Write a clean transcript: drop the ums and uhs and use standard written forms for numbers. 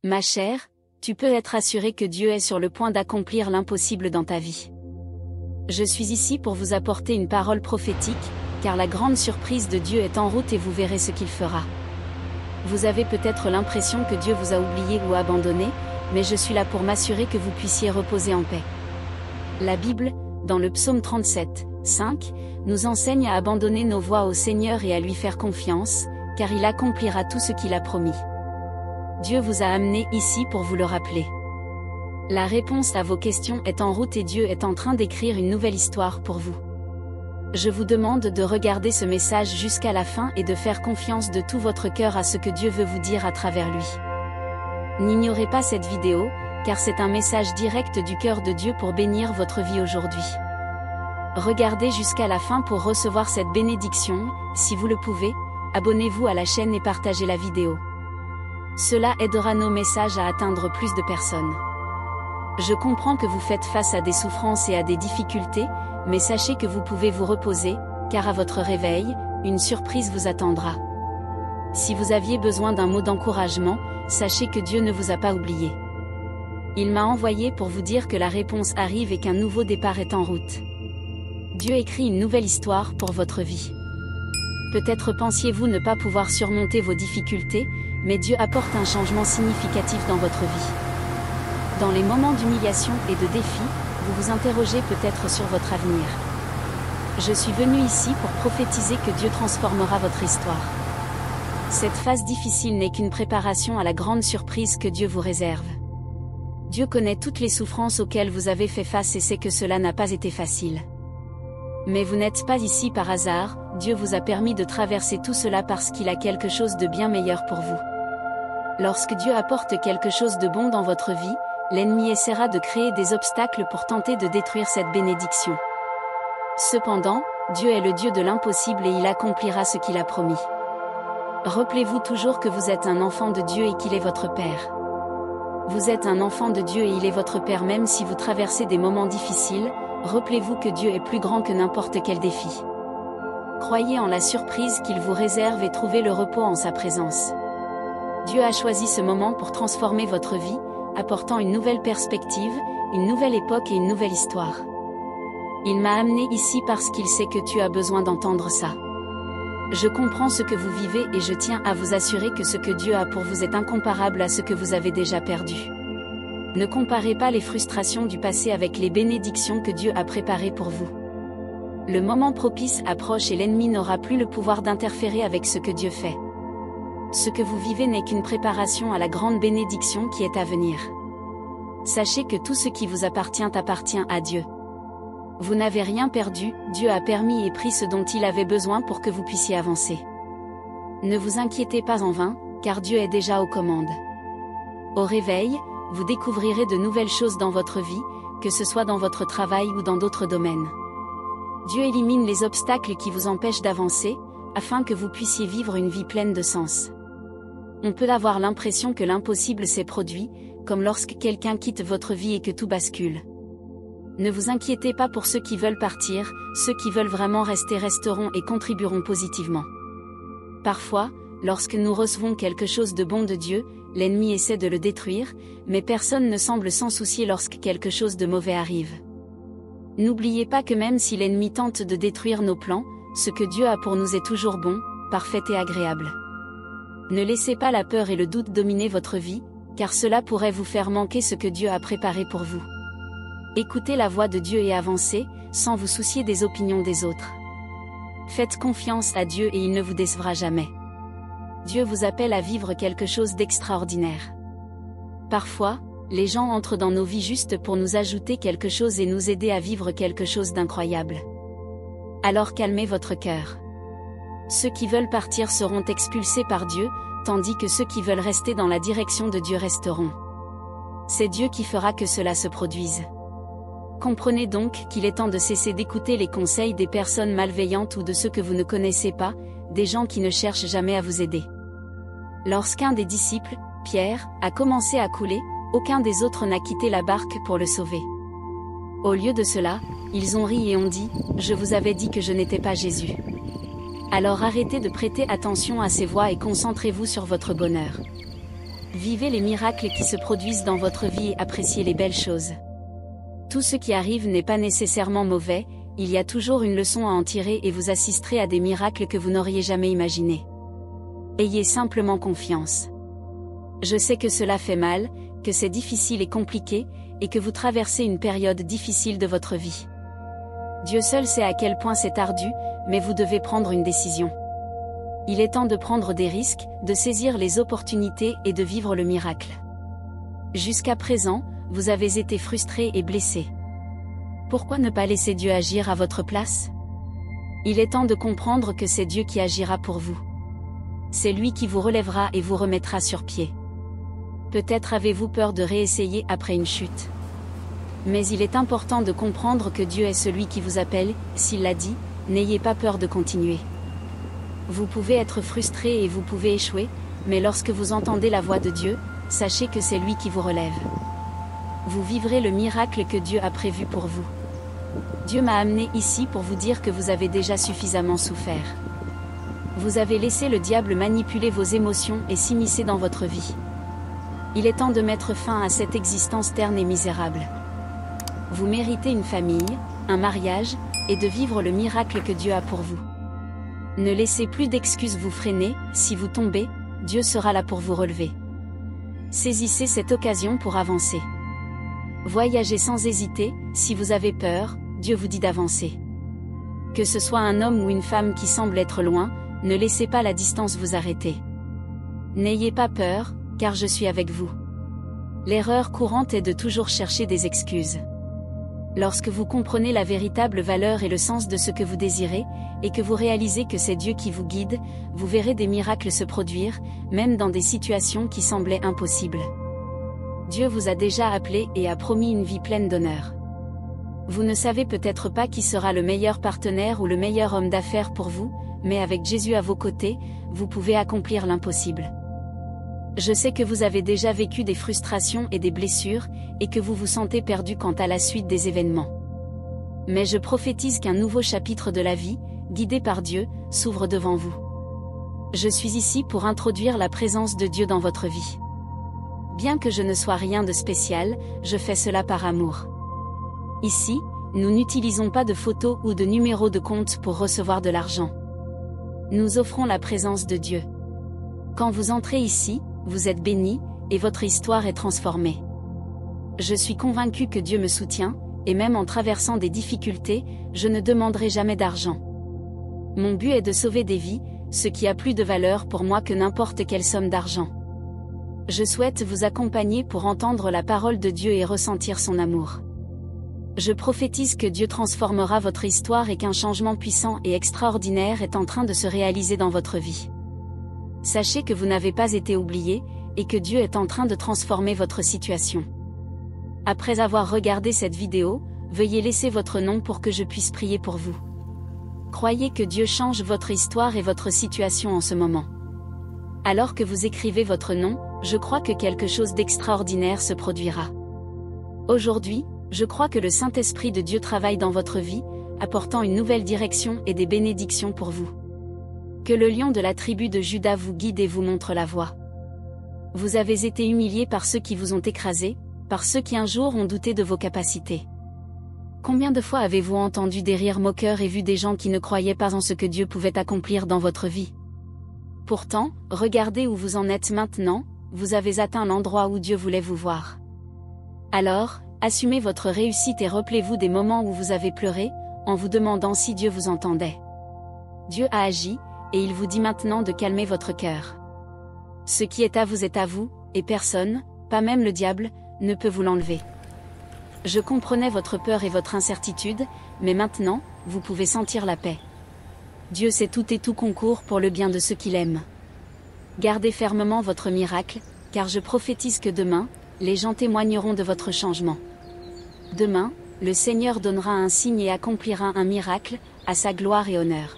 Ma chère, tu peux être assurée que Dieu est sur le point d'accomplir l'impossible dans ta vie. Je suis ici pour vous apporter une parole prophétique, car la grande surprise de Dieu est en route et vous verrez ce qu'il fera. Vous avez peut-être l'impression que Dieu vous a oublié ou abandonné, mais je suis là pour m'assurer que vous puissiez reposer en paix. La Bible, dans le psaume 37, 5, nous enseigne à abandonner nos voies au Seigneur et à lui faire confiance, car il accomplira tout ce qu'il a promis. Dieu vous a amené ici pour vous le rappeler. La réponse à vos questions est en route et Dieu est en train d'écrire une nouvelle histoire pour vous. Je vous demande de regarder ce message jusqu'à la fin et de faire confiance de tout votre cœur à ce que Dieu veut vous dire à travers lui. N'ignorez pas cette vidéo, car c'est un message direct du cœur de Dieu pour bénir votre vie aujourd'hui. Regardez jusqu'à la fin pour recevoir cette bénédiction. Si vous le pouvez, abonnez-vous à la chaîne et partagez la vidéo. Cela aidera nos messages à atteindre plus de personnes. Je comprends que vous faites face à des souffrances et à des difficultés, mais sachez que vous pouvez vous reposer, car à votre réveil, une surprise vous attendra. Si vous aviez besoin d'un mot d'encouragement, sachez que Dieu ne vous a pas oublié. Il m'a envoyé pour vous dire que la réponse arrive et qu'un nouveau départ est en route. Dieu écrit une nouvelle histoire pour votre vie. Peut-être pensiez-vous ne pas pouvoir surmonter vos difficultés, mais Dieu apporte un changement significatif dans votre vie. Dans les moments d'humiliation et de défi, vous vous interrogez peut-être sur votre avenir. Je suis venu ici pour prophétiser que Dieu transformera votre histoire. Cette phase difficile n'est qu'une préparation à la grande surprise que Dieu vous réserve. Dieu connaît toutes les souffrances auxquelles vous avez fait face et sait que cela n'a pas été facile. Mais vous n'êtes pas ici par hasard, Dieu vous a permis de traverser tout cela parce qu'il a quelque chose de bien meilleur pour vous. Lorsque Dieu apporte quelque chose de bon dans votre vie, l'ennemi essaiera de créer des obstacles pour tenter de détruire cette bénédiction. Cependant, Dieu est le Dieu de l'impossible et il accomplira ce qu'il a promis. Rappelez-vous toujours que vous êtes un enfant de Dieu et qu'il est votre Père. Vous êtes un enfant de Dieu et il est votre Père même si vous traversez des moments difficiles, rappelez-vous que Dieu est plus grand que n'importe quel défi. Croyez en la surprise qu'il vous réserve et trouvez le repos en sa présence. Dieu a choisi ce moment pour transformer votre vie, apportant une nouvelle perspective, une nouvelle époque et une nouvelle histoire. Il m'a amené ici parce qu'il sait que tu as besoin d'entendre ça. Je comprends ce que vous vivez et je tiens à vous assurer que ce que Dieu a pour vous est incomparable à ce que vous avez déjà perdu. Ne comparez pas les frustrations du passé avec les bénédictions que Dieu a préparées pour vous. Le moment propice approche et l'ennemi n'aura plus le pouvoir d'interférer avec ce que Dieu fait. Ce que vous vivez n'est qu'une préparation à la grande bénédiction qui est à venir. Sachez que tout ce qui vous appartient à Dieu. Vous n'avez rien perdu, Dieu a permis et pris ce dont il avait besoin pour que vous puissiez avancer. Ne vous inquiétez pas en vain, car Dieu est déjà aux commandes. Au réveil, vous découvrirez de nouvelles choses dans votre vie, que ce soit dans votre travail ou dans d'autres domaines. Dieu élimine les obstacles qui vous empêchent d'avancer, afin que vous puissiez vivre une vie pleine de sens. On peut avoir l'impression que l'impossible s'est produit, comme lorsque quelqu'un quitte votre vie et que tout bascule. Ne vous inquiétez pas pour ceux qui veulent partir, ceux qui veulent vraiment rester resteront et contribueront positivement. Parfois, lorsque nous recevons quelque chose de bon de Dieu, l'ennemi essaie de le détruire, mais personne ne semble s'en soucier lorsque quelque chose de mauvais arrive. N'oubliez pas que même si l'ennemi tente de détruire nos plans, ce que Dieu a pour nous est toujours bon, parfait et agréable. Ne laissez pas la peur et le doute dominer votre vie, car cela pourrait vous faire manquer ce que Dieu a préparé pour vous. Écoutez la voix de Dieu et avancez, sans vous soucier des opinions des autres. Faites confiance à Dieu et il ne vous décevra jamais. Dieu vous appelle à vivre quelque chose d'extraordinaire. Parfois, les gens entrent dans nos vies juste pour nous ajouter quelque chose et nous aider à vivre quelque chose d'incroyable. Alors calmez votre cœur. Ceux qui veulent partir seront expulsés par Dieu, tandis que ceux qui veulent rester dans la direction de Dieu resteront. C'est Dieu qui fera que cela se produise. Comprenez donc qu'il est temps de cesser d'écouter les conseils des personnes malveillantes ou de ceux que vous ne connaissez pas, des gens qui ne cherchent jamais à vous aider. Lorsqu'un des disciples, Pierre, a commencé à couler, aucun des autres n'a quitté la barque pour le sauver. Au lieu de cela, ils ont ri et ont dit « Je vous avais dit que je n'étais pas Jésus ». Alors arrêtez de prêter attention à ces voix et concentrez-vous sur votre bonheur. Vivez les miracles qui se produisent dans votre vie et appréciez les belles choses. Tout ce qui arrive n'est pas nécessairement mauvais, il y a toujours une leçon à en tirer et vous assisterez à des miracles que vous n'auriez jamais imaginés. Ayez simplement confiance. Je sais que cela fait mal, que c'est difficile et compliqué, et que vous traversez une période difficile de votre vie. Dieu seul sait à quel point c'est ardu, mais vous devez prendre une décision. Il est temps de prendre des risques, de saisir les opportunités et de vivre le miracle. Jusqu'à présent, vous avez été frustré et blessé. Pourquoi ne pas laisser Dieu agir à votre place? Il est temps de comprendre que c'est Dieu qui agira pour vous. C'est lui qui vous relèvera et vous remettra sur pied. Peut-être avez-vous peur de réessayer après une chute. Mais il est important de comprendre que Dieu est celui qui vous appelle, s'il l'a dit, n'ayez pas peur de continuer. Vous pouvez être frustré et vous pouvez échouer, mais lorsque vous entendez la voix de Dieu, sachez que c'est lui qui vous relève. Vous vivrez le miracle que Dieu a prévu pour vous. Dieu m'a amené ici pour vous dire que vous avez déjà suffisamment souffert. Vous avez laissé le diable manipuler vos émotions et s'immiscer dans votre vie. Il est temps de mettre fin à cette existence terne et misérable. Vous méritez une famille, un mariage, et de vivre le miracle que Dieu a pour vous. Ne laissez plus d'excuses vous freiner, si vous tombez, Dieu sera là pour vous relever. Saisissez cette occasion pour avancer. Voyagez sans hésiter, si vous avez peur, Dieu vous dit d'avancer. Que ce soit un homme ou une femme qui semble être loin, ne laissez pas la distance vous arrêter. N'ayez pas peur, car je suis avec vous. L'erreur courante est de toujours chercher des excuses. Lorsque vous comprenez la véritable valeur et le sens de ce que vous désirez, et que vous réalisez que c'est Dieu qui vous guide, vous verrez des miracles se produire, même dans des situations qui semblaient impossibles. Dieu vous a déjà appelé et a promis une vie pleine d'honneur. Vous ne savez peut-être pas qui sera le meilleur partenaire ou le meilleur homme d'affaires pour vous, mais avec Jésus à vos côtés, vous pouvez accomplir l'impossible. Je sais que vous avez déjà vécu des frustrations et des blessures, et que vous vous sentez perdu quant à la suite des événements. Mais je prophétise qu'un nouveau chapitre de la vie, guidé par Dieu, s'ouvre devant vous. Je suis ici pour introduire la présence de Dieu dans votre vie. Bien que je ne sois rien de spécial, je fais cela par amour. Ici, nous n'utilisons pas de photos ou de numéros de compte pour recevoir de l'argent. Nous offrons la présence de Dieu. Quand vous entrez ici, vous êtes béni, et votre histoire est transformée. Je suis convaincu que Dieu me soutient, et même en traversant des difficultés, je ne demanderai jamais d'argent. Mon but est de sauver des vies, ce qui a plus de valeur pour moi que n'importe quelle somme d'argent. Je souhaite vous accompagner pour entendre la parole de Dieu et ressentir son amour. Je prophétise que Dieu transformera votre histoire et qu'un changement puissant et extraordinaire est en train de se réaliser dans votre vie. Sachez que vous n'avez pas été oublié, et que Dieu est en train de transformer votre situation. Après avoir regardé cette vidéo, veuillez laisser votre nom pour que je puisse prier pour vous. Croyez que Dieu change votre histoire et votre situation en ce moment. Alors que vous écrivez votre nom, je crois que quelque chose d'extraordinaire se produira. Aujourd'hui, je crois que le Saint-Esprit de Dieu travaille dans votre vie, apportant une nouvelle direction et des bénédictions pour vous. Que le lion de la tribu de Juda vous guide et vous montre la voie. Vous avez été humiliés par ceux qui vous ont écrasé, par ceux qui un jour ont douté de vos capacités. Combien de fois avez-vous entendu des rires moqueurs et vu des gens qui ne croyaient pas en ce que Dieu pouvait accomplir dans votre vie? Pourtant, regardez où vous en êtes maintenant, vous avez atteint l'endroit où Dieu voulait vous voir. Alors, assumez votre réussite et rappelez-vous des moments où vous avez pleuré, en vous demandant si Dieu vous entendait. Dieu a agi, et il vous dit maintenant de calmer votre cœur. Ce qui est à vous, et personne, pas même le diable, ne peut vous l'enlever. Je comprenais votre peur et votre incertitude, mais maintenant, vous pouvez sentir la paix. Dieu sait tout et tout concourt pour le bien de ceux qu'il aime. Gardez fermement votre miracle, car je prophétise que demain, les gens témoigneront de votre changement. Demain, le Seigneur donnera un signe et accomplira un miracle, à sa gloire et honneur.